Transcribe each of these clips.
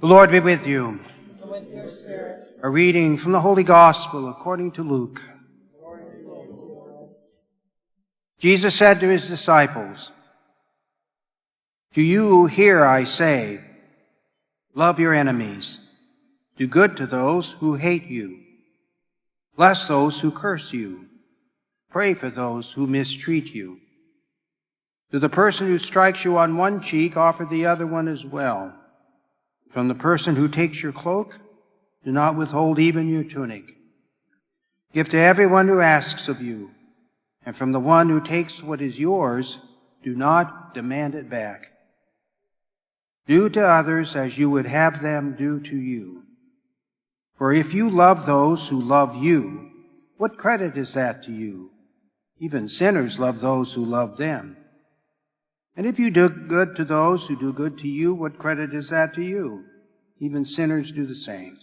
The Lord be with you. And with your spirit. A reading from the Holy Gospel according to Luke. Jesus said to his disciples, "To you who hear I say, love your enemies, do good to those who hate you, bless those who curse you, pray for those who mistreat you. To the person who strikes you on one cheek, offer the other one as well. From the person who takes your cloak, do not withhold even your tunic. Give to everyone who asks of you, and from the one who takes what is yours, do not demand it back. Do to others as you would have them do to you. For if you love those who love you, what credit is that to you? Even sinners love those who love them. And if you do good to those who do good to you, what credit is that to you? Even sinners do the same.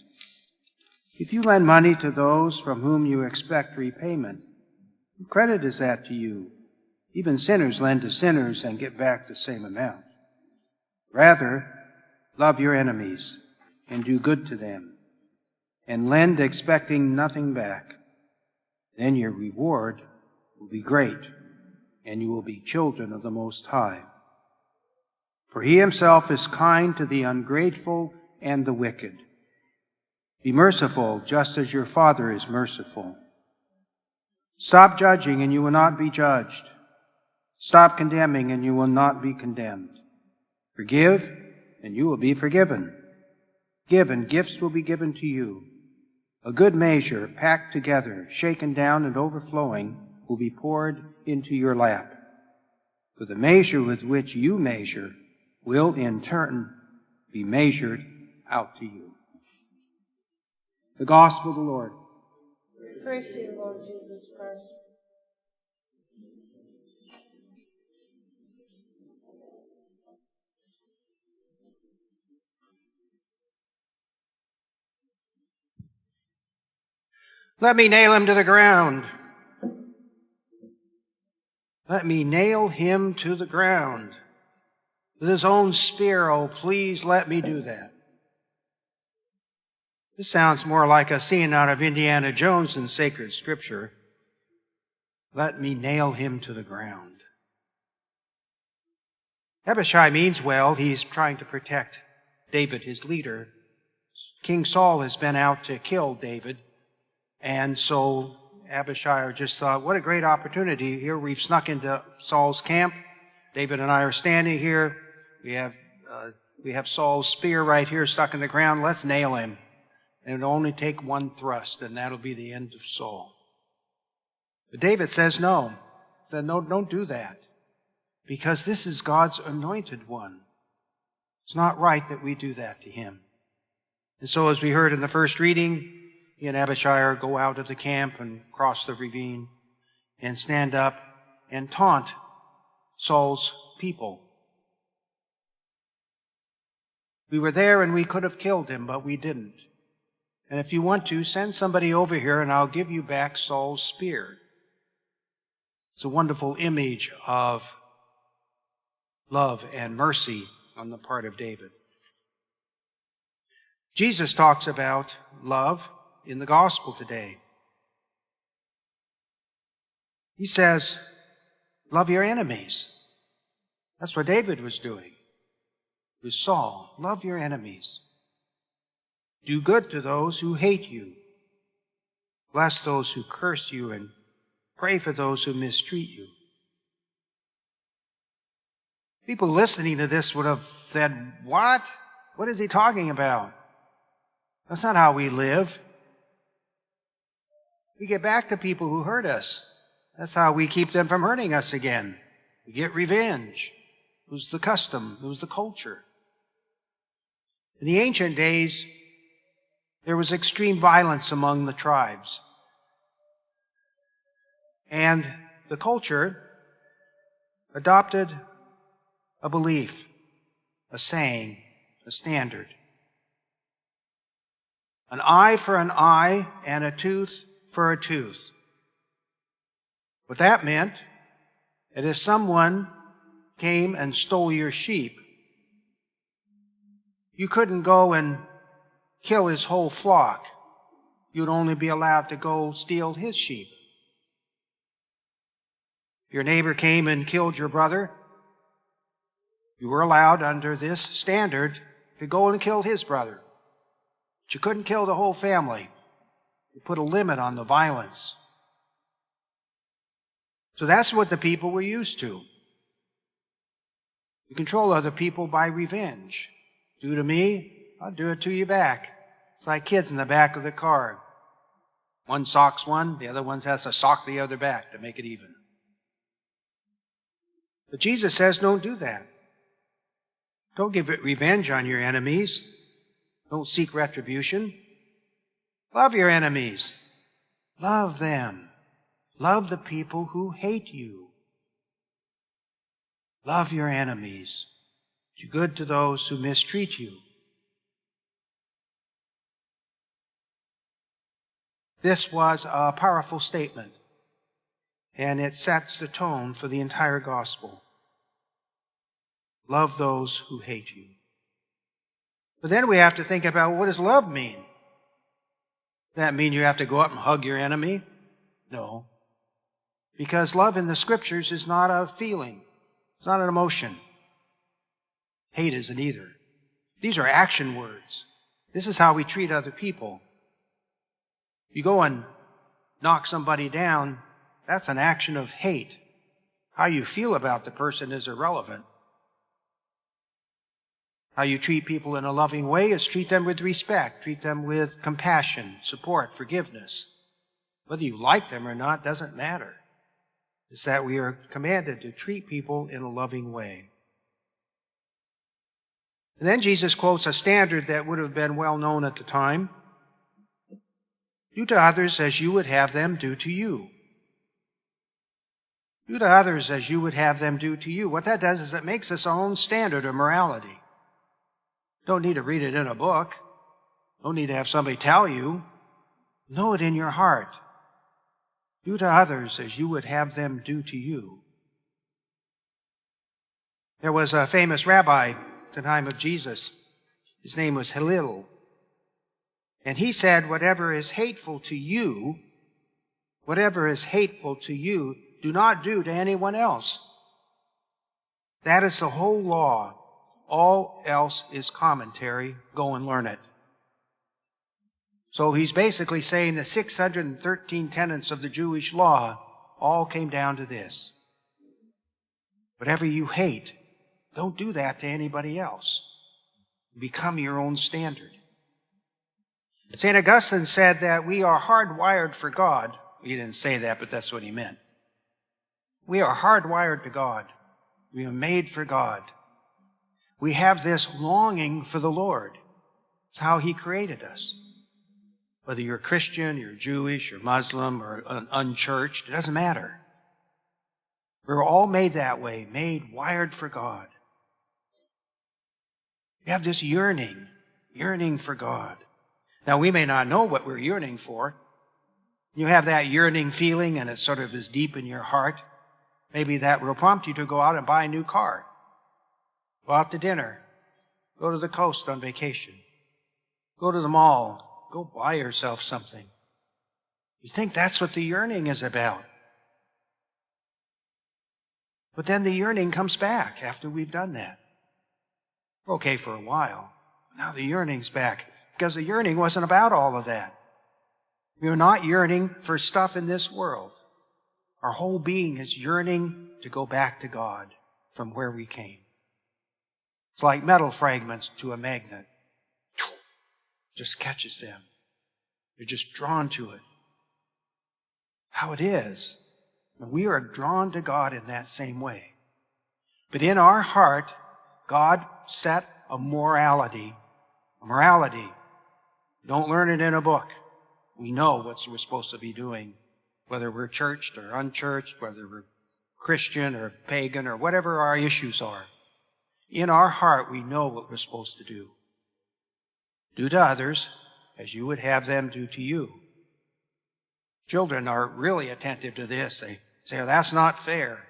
If you lend money to those from whom you expect repayment, what credit is that to you? Even sinners lend to sinners and get back the same amount. Rather, love your enemies and do good to them, and lend expecting nothing back. Then your reward will be great, and you will be children of the Most High. For he himself is kind to the ungrateful and the wicked. Be merciful, just as your Father is merciful. Stop judging, and you will not be judged. Stop condemning, and you will not be condemned. Forgive, and you will be forgiven. Give, and gifts will be given to you. A good measure, packed together, shaken down and overflowing, will be poured into your lap. For the measure with which you measure will in turn be measured out to you." The Gospel of the Lord. Praise to you, Lord Jesus Christ. Let me nail him to the ground. Let me nail him to the ground. With his own spear, oh, please let me do that. This sounds more like a scene out of Indiana Jones than sacred scripture. Let me nail him to the ground. Abishai means well. He's trying to protect David, his leader. King Saul has been out to kill David. And so Abishai just thought, what a great opportunity. Here we've snuck into Saul's camp. David and I are standing here. We have Saul's spear right here stuck in the ground. Let's nail him. And it'll only take one thrust, and that'll be the end of Saul. But David says no. He said, no, don't do that. Because this is God's anointed one. It's not right that we do that to him. And so as we heard in the first reading, he and Abishai go out of the camp and cross the ravine and stand up and taunt Saul's people. We were there and we could have killed him, but we didn't. And if you want to, send somebody over here and I'll give you back Saul's spear. It's a wonderful image of love and mercy on the part of David. Jesus talks about love in the gospel today. He says, love your enemies. That's what David was doing with Saul. Love your enemies. Do good to those who hate you. Bless those who curse you and pray for those who mistreat you. People listening to this would have said, what? What is he talking about? That's not how we live. We get back to people who hurt us. That's how we keep them from hurting us again. We get revenge. It was the custom. It was the culture. In the ancient days, there was extreme violence among the tribes. And the culture adopted a belief, a saying, a standard. An eye for an eye and a tooth for a tooth. What that meant, that if someone came and stole your sheep, You couldn't go and kill his whole flock. You'd only be allowed to go steal his sheep. If your neighbor came and killed your brother, you were allowed under this standard to go and kill his brother. But you couldn't kill the whole family. You put a limit on the violence. So that's what the people were used to. You control other people by revenge. Do to me, I'll do it to you back. It's like kids in the back of the car. One socks one, the other one has to sock the other back to make it even. But Jesus says, don't do that. Don't give it revenge on your enemies. Don't seek retribution. Love your enemies. Love them. Love the people who hate you. Love your enemies. Do good to those who mistreat you. This was a powerful statement, and it sets the tone for the entire gospel. Love those who hate you. But then we have to think about, what does love mean? Does that mean you have to go up and hug your enemy? No. Because love in the Scriptures is not a feeling. It's not an emotion. Hate isn't either. These are action words. This is how we treat other people. You go and knock somebody down, that's an action of hate. How you feel about the person is irrelevant. How you treat people in a loving way is treat them with respect, treat them with compassion, support, forgiveness. Whether you like them or not doesn't matter. It's that we are commanded to treat people in a loving way. And then Jesus quotes a standard that would have been well known at the time. Do to others as you would have them do to you. Do to others as you would have them do to you. What that does is it makes us our own standard of morality. Don't need to read it in a book. Don't need to have somebody tell you. Know it in your heart. Do to others as you would have them do to you. There was a famous rabbi at the time of Jesus. His name was Hillel. And he said, whatever is hateful to you, do not do to anyone else. That is the whole law. All else is commentary. Go and learn it. So he's basically saying the 613 tenets of the Jewish law all came down to this. Whatever you hate, don't do that to anybody else. Become your own standard. St. Augustine said that we are hardwired for God. He didn't say that, but that's what he meant. We are hardwired to God. We are made for God. We have this longing for the Lord. It's how He created us. Whether you're a Christian, you're Jewish, you're Muslim, or unchurched, it doesn't matter. We're all made that way, wired for God. We have this yearning for God. Now, we may not know what we're yearning for. You have that yearning feeling, and it sort of is deep in your heart. Maybe that will prompt you to go out and buy a new car. Go out to dinner. Go to the coast on vacation. Go to the mall. Go buy yourself something. You think that's what the yearning is about. But then the yearning comes back after we've done that. We're okay for a while. Now the yearning's back. Because the yearning wasn't about all of that. We are not yearning for stuff in this world. Our whole being is yearning to go back to God from where we came. It's like metal fragments to a magnet. Just catches them. You're just drawn to it. How it is. We are drawn to God in that same way. But in our heart, God set a morality. A morality. Don't learn it in a book. We know what we're supposed to be doing, whether we're churched or unchurched, whether we're Christian or pagan or whatever our issues are. In our heart, we know what we're supposed to do. Do to others as you would have them do to you. Children are really attentive to this. They say, oh, that's not fair.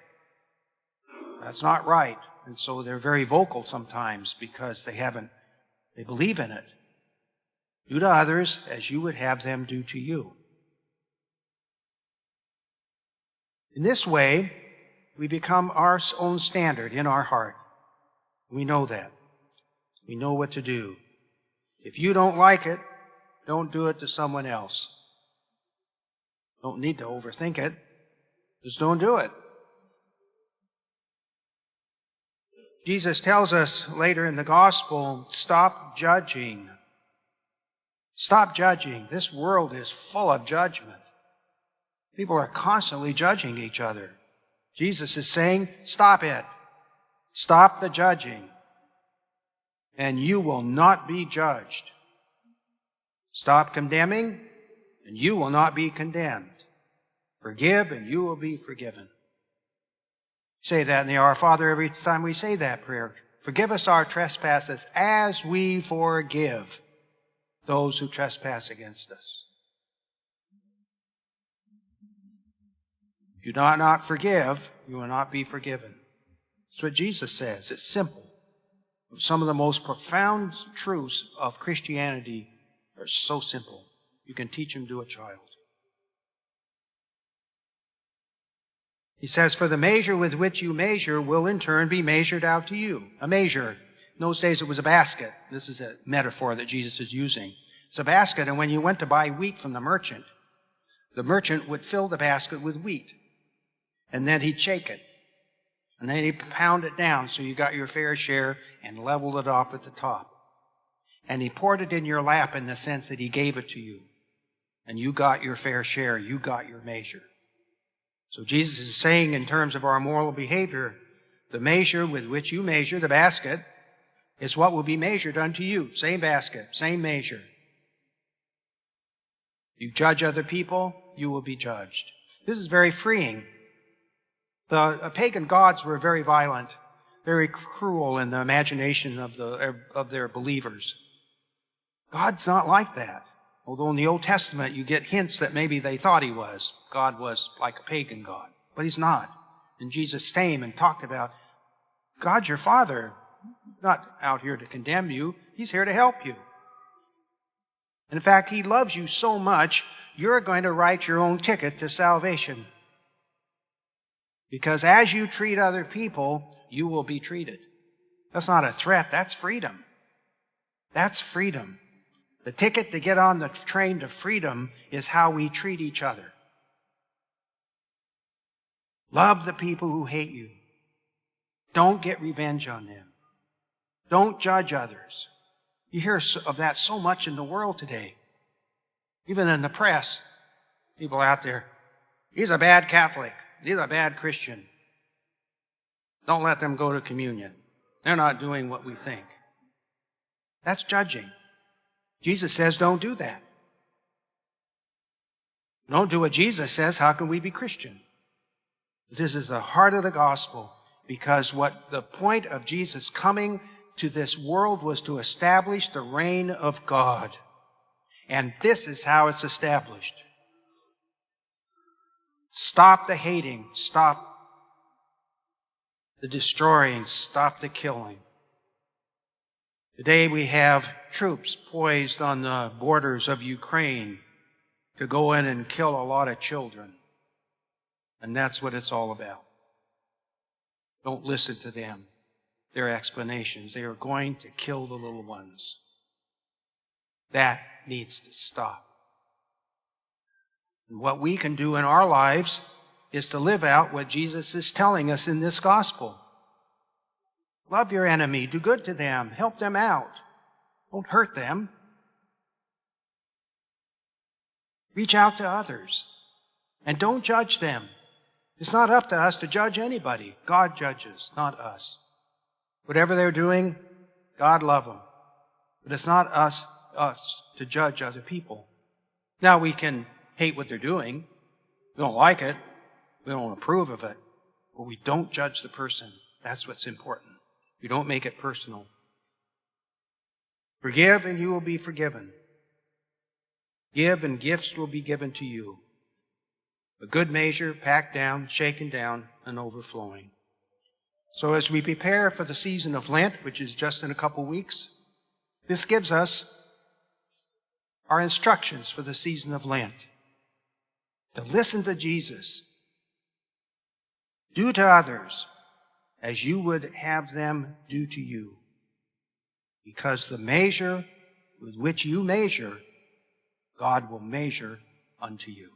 That's not right. And so they're very vocal sometimes because they haven't They believe in it. Do to others as you would have them do to you. In this way, we become our own standard in our heart. We know that. We know what to do. If you don't like it, don't do it to someone else. Don't need to overthink it. Just don't do it. Jesus tells us later in the gospel, stop judging. Stop judging. This world is full of judgment. People are constantly judging each other. Jesus is saying, stop it. Stop the judging. And you will not be judged. Stop condemning, and you will not be condemned. Forgive, and you will be forgiven. Say that in the Our Father every time we say that prayer. Forgive us our trespasses as we forgive those who trespass against us. Do not forgive, you will not be forgiven. That's what Jesus says. It's simple. Some of the most profound truths of Christianity are so simple. You can teach them to a child. He says, for the measure with which you measure will in turn be measured out to you. A measure. In those days it was a basket. This is a metaphor that Jesus is using. It's a basket, and when you went to buy wheat from the merchant would fill the basket with wheat. And then he'd shake it. And then he'd pound it down so you got your fair share and leveled it up at the top. And he poured it in your lap in the sense that he gave it to you. And you got your fair share. You got your measure. So Jesus is saying in terms of our moral behavior, the measure with which you measure the basket is what will be measured unto you. Same basket, same measure. You judge other people, you will be judged. This is very freeing. The pagan gods were very violent, very cruel in the imagination of their believers. God's not like that. Although in the Old Testament you get hints that maybe they thought he was. God was like a pagan god. But he's not. And Jesus came and talked about God your Father, not out here to condemn you. He's here to help you. In fact, he loves you so much, you're going to write your own ticket to salvation. Because as you treat other people, you will be treated. That's not a threat, that's freedom. That's freedom. The ticket to get on the train to freedom is how we treat each other. Love the people who hate you. Don't get revenge on them. Don't judge others. You hear of that so much in the world today. Even in the press, people out there, he's a bad Catholic. He's a bad Christian. Don't let them go to communion. They're not doing what we think. That's judging. Jesus says don't do that. Don't do what Jesus says. How can we be Christian? This is the heart of the gospel, because what the point of Jesus coming to this world was to establish the reign of God. And this is how it's established. Stop the hating. Stop the destroying. Stop the killing. Today we have troops poised on the borders of Ukraine to go in and kill a lot of children. And that's what it's all about. Don't listen to them, their explanations. They are going to kill the little ones. That needs to stop. And what we can do in our lives is to live out what Jesus is telling us in this gospel. Love your enemy. Do good to them. Help them out. Don't hurt them. Reach out to others. And don't judge them. It's not up to us to judge anybody. God judges, not us. Whatever they're doing, God love them. But it's not us to judge other people. Now we can hate what they're doing. We don't like it. We don't approve of it. But we don't judge the person. That's what's important. You don't make it personal. Forgive and you will be forgiven. Give and gifts will be given to you. A good measure, packed down, shaken down, and overflowing. So as we prepare for the season of Lent, which is just in a couple weeks, This gives us our instructions for the season of Lent. To listen to Jesus. Do to others as you would have them do to you. Because the measure with which you measure, God will measure unto you.